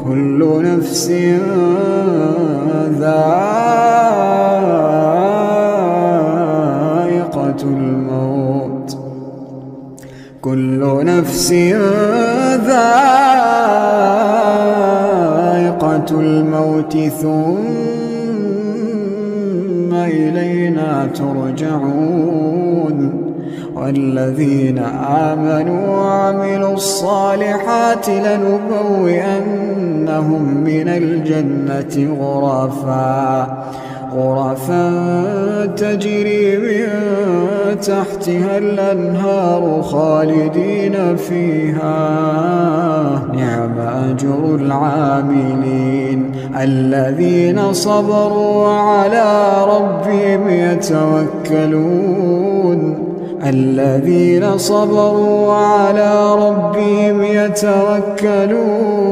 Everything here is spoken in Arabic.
كل نفس ذائقة الموت كل نفس ذائقة الموت ثم إلينا ترجعون والذين آمنوا وعملوا الصالحات لنبوئنهم من الجنة غرفا تجري من تحتها الأنهار خالدين فيها نعم أجر العاملين الذين صبروا وعلى ربهم يتوكلون الذين صبروا وعلى ربهم يتوكلون